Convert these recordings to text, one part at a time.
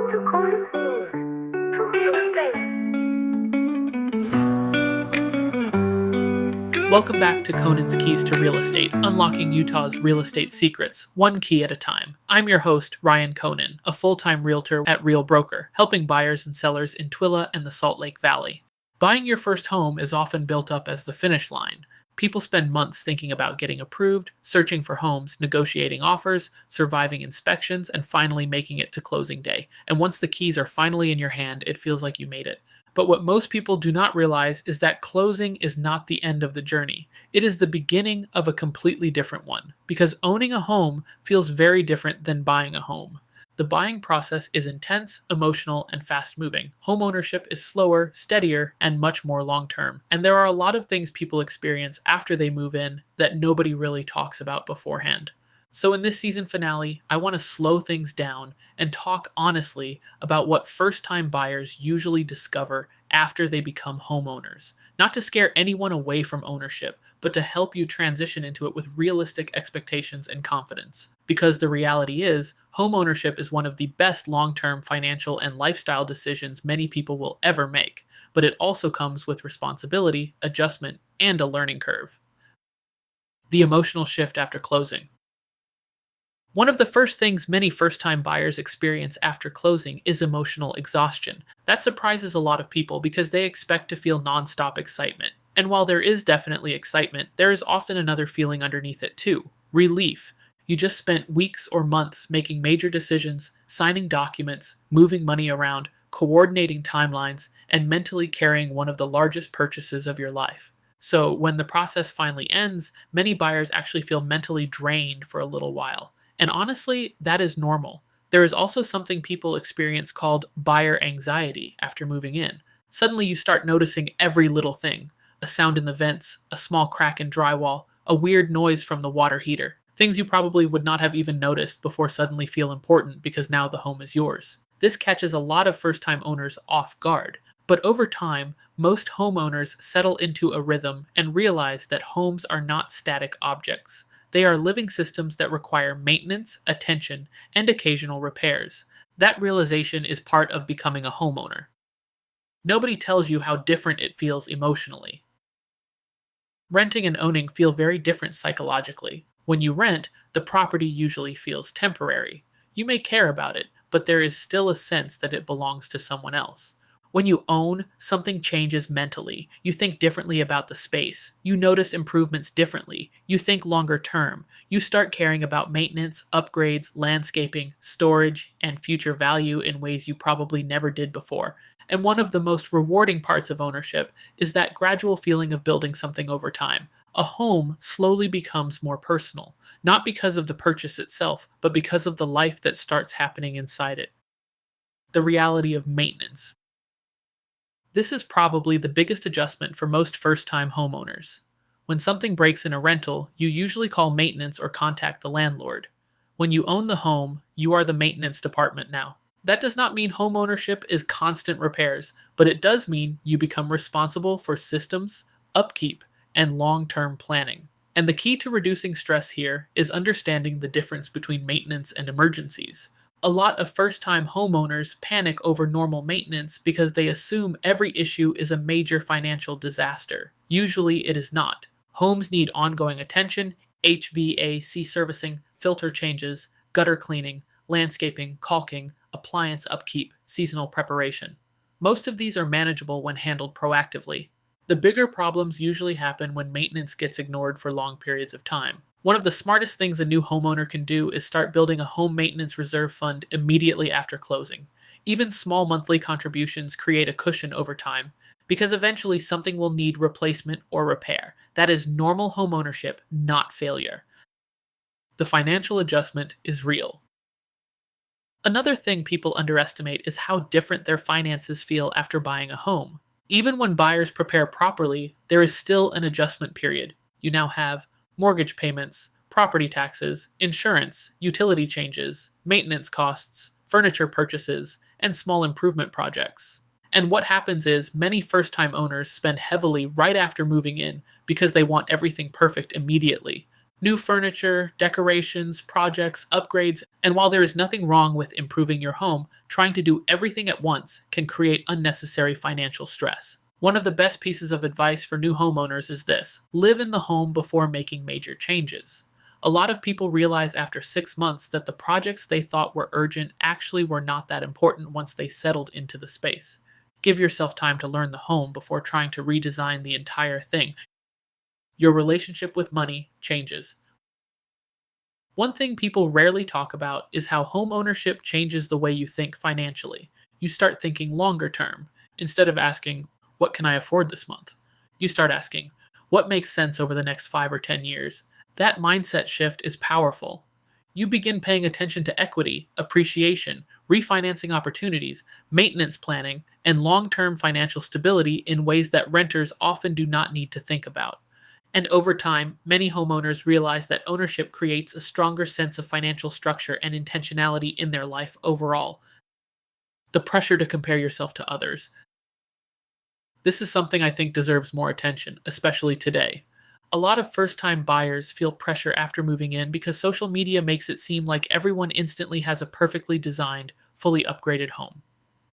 to Constitute to real estate. Welcome back to Conan's Keys to Real Estate, unlocking Utah's real estate secrets, one key at a time. I'm your host, Ryan Conan, a full-time realtor at Real Broker, helping buyers and sellers in Twila and the Salt Lake Valley. Buying your first home is often built up as the finish line. People spend months thinking about getting approved, searching for homes, negotiating offers, surviving inspections, and finally making it to closing day. And once the keys are finally in your hand, it feels like you made it. But what most people do not realize is that closing is not the end of the journey. It is the beginning of a completely different one, because owning a home feels very different than buying a home. The buying process is intense, emotional, and fast-moving. Homeownership is slower, steadier, and much more long-term. And there are a lot of things people experience after they move in that nobody really talks about beforehand. So in this season finale, I want to slow things down and talk honestly about what first-time buyers usually discover after they become homeowners. Not to scare anyone away from ownership, but to help you transition into it with realistic expectations and confidence. Because the reality is, homeownership is one of the best long-term financial and lifestyle decisions many people will ever make, but it also comes with responsibility, adjustment, and a learning curve. The emotional shift after closing. One of the first things many first-time buyers experience after closing is emotional exhaustion. That surprises a lot of people because they expect to feel non-stop excitement. And while there is definitely excitement, there is often another feeling underneath it too: relief. You just spent weeks or months making major decisions, signing documents, moving money around, coordinating timelines, and mentally carrying one of the largest purchases of your life. So when the process finally ends, many buyers actually feel mentally drained for a little while. And honestly, that is normal. There is also something people experience called buyer anxiety after moving in. Suddenly you start noticing every little thing: a sound in the vents, a small crack in drywall, a weird noise from the water heater. Things you probably would not have even noticed before suddenly feel important because now the home is yours. This catches a lot of first-time owners off guard. But over time, most homeowners settle into a rhythm and realize that homes are not static objects. They are living systems that require maintenance, attention, and occasional repairs. That realization is part of becoming a homeowner. Nobody tells you how different it feels emotionally. Renting and owning feel very different psychologically. When you rent, the property usually feels temporary. You may care about it, but there is still a sense that it belongs to someone else. When you own, something changes mentally. You think differently about the space. You notice improvements differently. You think longer term. You start caring about maintenance, upgrades, landscaping, storage, and future value in ways you probably never did before. And one of the most rewarding parts of ownership is that gradual feeling of building something over time. A home slowly becomes more personal, not because of the purchase itself, but because of the life that starts happening inside it. The reality of maintenance. This is probably the biggest adjustment for most first-time homeowners. When something breaks in a rental, you usually call maintenance or contact the landlord. When you own the home, you are the maintenance department now. That does not mean homeownership is constant repairs, but it does mean you become responsible for systems, upkeep, and long-term planning. And the key to reducing stress here is understanding the difference between maintenance and emergencies. A lot of first-time homeowners panic over normal maintenance because they assume every issue is a major financial disaster. Usually it is not. Homes need ongoing attention: HVAC servicing, filter changes, gutter cleaning, landscaping, caulking, appliance upkeep, seasonal preparation. Most of these are manageable when handled proactively. The bigger problems usually happen when maintenance gets ignored for long periods of time. One of the smartest things a new homeowner can do is start building a home maintenance reserve fund immediately after closing. Even small monthly contributions create a cushion over time, because eventually something will need replacement or repair. That is normal homeownership, not failure. The financial adjustment is real. Another thing people underestimate is how different their finances feel after buying a home. Even when buyers prepare properly, there is still an adjustment period. You now have mortgage payments, property taxes, insurance, utility changes, maintenance costs, furniture purchases, and small improvement projects. And what happens is many first-time owners spend heavily right after moving in because they want everything perfect immediately. New furniture, decorations, projects, upgrades, and while there is nothing wrong with improving your home, trying to do everything at once can create unnecessary financial stress. One of the best pieces of advice for new homeowners is this: live in the home before making major changes. A lot of people realize after 6 months that the projects they thought were urgent actually were not that important once they settled into the space. Give yourself time to learn the home before trying to redesign the entire thing. Your relationship with money changes. One thing people rarely talk about is how home ownership changes the way you think financially. You start thinking longer term. Instead of asking, "What can I afford this month?" you start asking, "What makes sense over the next 5 or 10 years?" That mindset shift is powerful. You begin paying attention to equity, appreciation, refinancing opportunities, maintenance planning, and long term financial stability in ways that renters often do not need to think about. And over time, many homeowners realize that ownership creates a stronger sense of financial structure and intentionality in their life overall. The pressure to compare yourself to others. This is something I think deserves more attention, especially today. A lot of first time buyers feel pressure after moving in because social media makes it seem like everyone instantly has a perfectly designed, fully upgraded home.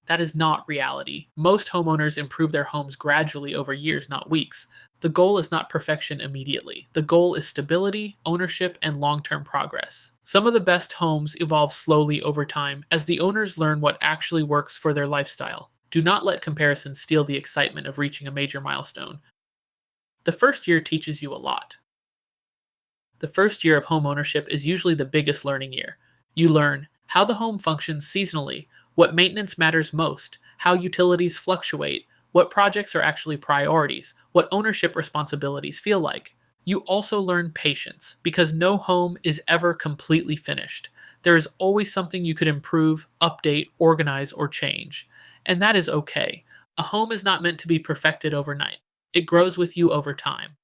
That is not reality. Most homeowners improve their homes gradually over years, not weeks. The goal is not perfection immediately. The goal is stability, ownership, and long term progress. Some of the best homes evolve slowly over time as the owners learn what actually works for their lifestyle. Do not let comparisons steal the excitement of reaching a major milestone. The first year teaches you a lot. The first year of home ownership is usually the biggest learning year. You learn how the home functions seasonally, what maintenance matters most, how utilities fluctuate, what projects are actually priorities, what ownership responsibilities feel like. You also learn patience, because no home is ever completely finished. There is always something you could improve, update, organize, or change. And that is okay. A home is not meant to be perfected overnight. It grows with you over time.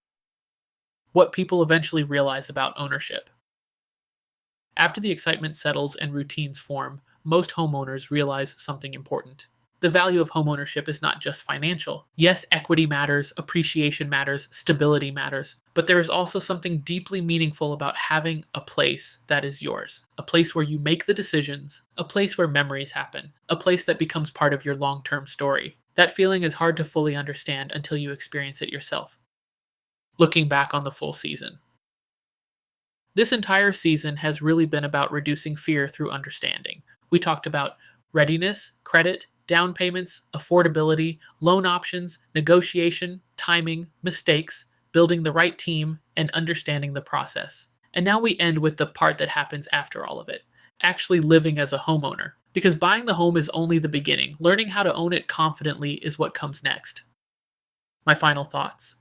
What people eventually realize about ownership. After the excitement settles and routines form, most homeowners realize something important. The value of homeownership is not just financial. Yes, equity matters, appreciation matters, stability matters, but there is also something deeply meaningful about having a place that is yours. A place where you make the decisions, a place where memories happen, a place that becomes part of your long-term story. That feeling is hard to fully understand until you experience it yourself. Looking back on the full season. This entire season has really been about reducing fear through understanding. We talked about readiness, credit, down payments, affordability, loan options, negotiation, timing, mistakes, building the right team, and understanding the process. And now we end with the part that happens after all of it: actually living as a homeowner. Because buying the home is only the beginning. Learning how to own it confidently is what comes next. My final thoughts.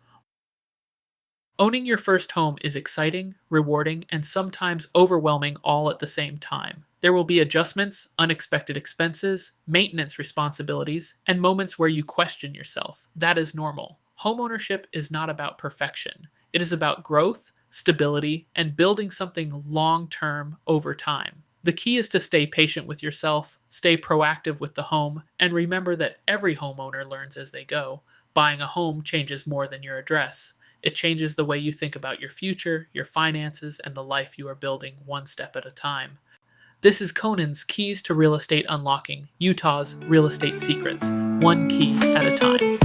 Owning your first home is exciting, rewarding, and sometimes overwhelming all at the same time. There will be adjustments, unexpected expenses, maintenance responsibilities, and moments where you question yourself. That is normal. Homeownership is not about perfection. It is about growth, stability, and building something long-term over time. The key is to stay patient with yourself, stay proactive with the home, and remember that every homeowner learns as they go. Buying a home changes more than your address. It changes the way you think about your future, your finances, and the life you are building one step at a time. This is Conan's Keys to Real Estate Unlocking Utah's Real Estate Secrets, one key at a time.